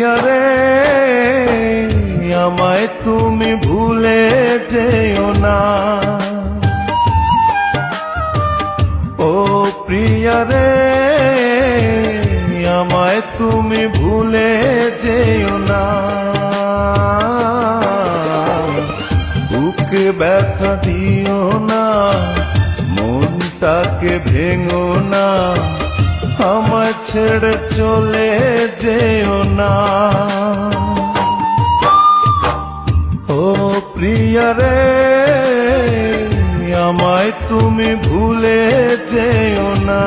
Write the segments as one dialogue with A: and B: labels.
A: প্রিয়া রে আমায় তুমি ভুলে যেও না। ও প্রিয়া রে আমায় তুমি ভুলে যেও না। বুকে ব্যথা দিও না, মনটাকে ভেঙো না, আমায় ছেড়ে চলে যেও না। ও প্রিয়া রে আমায় তুমি ভুলে যেও না।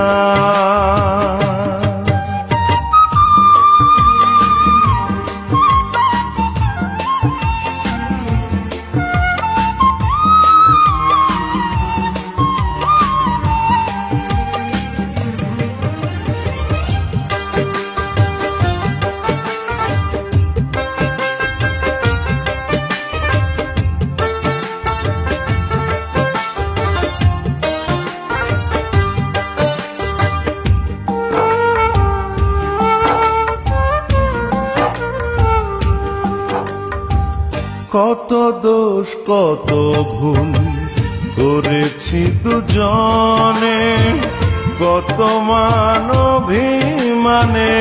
A: কত দোষ কত ভুল করেছি দুজনে, কত মান অভিমানে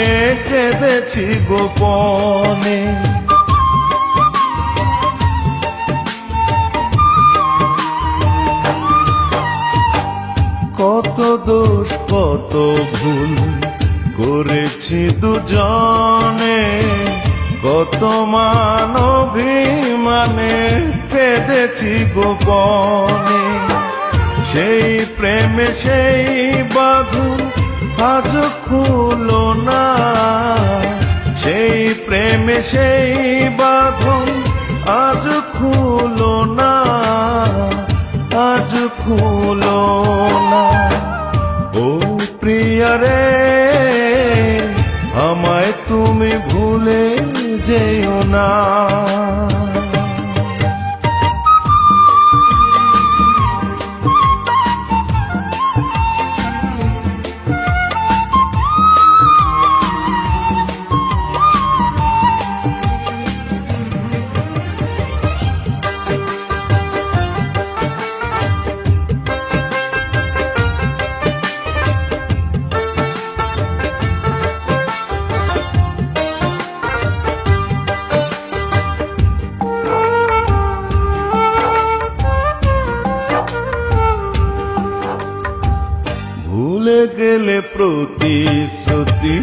A: কেঁদেছি গোপনে। কত দোষ কত ভুল করেছি দুজনে, কত মান অভিমানে কেঁদেছি গোপনে। সেই প্রেমে সেই বাঁধন আজ খুলো না, সেই প্রেমে সেই বাঁধন আজ খুলো না, আজ খুলো না। ও প্রিয়া রে আমায় তুমি ভুলে যেও না। ভুলে গেলে প্রতিশ্রুতি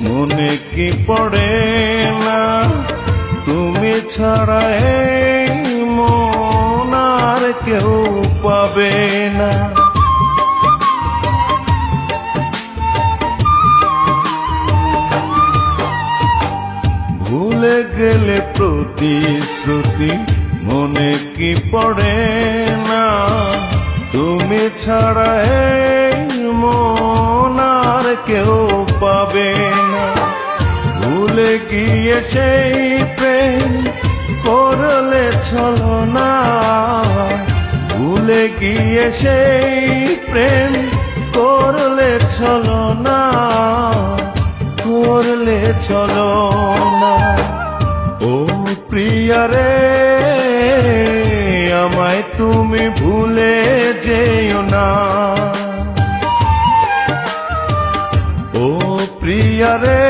A: মনে কি পড়ে না, তুমি ছাড়া এই মন আর কেউ পাবে না। ভুলে গেলে প্রতিশ্রুতি মনে কি পড়ে না, তুমি ছাড়া এই মন আর কেউ পাবে না। ভুলে গিয়ে সেই প্রেম করলে ছলনা, ভুলে গিয়ে সেই প্রেম করলে ছলনা, করলে ছলনা। ও প্রিয়া রে আমায় তুমি ভুলে যেও না। ও প্রিয়া রে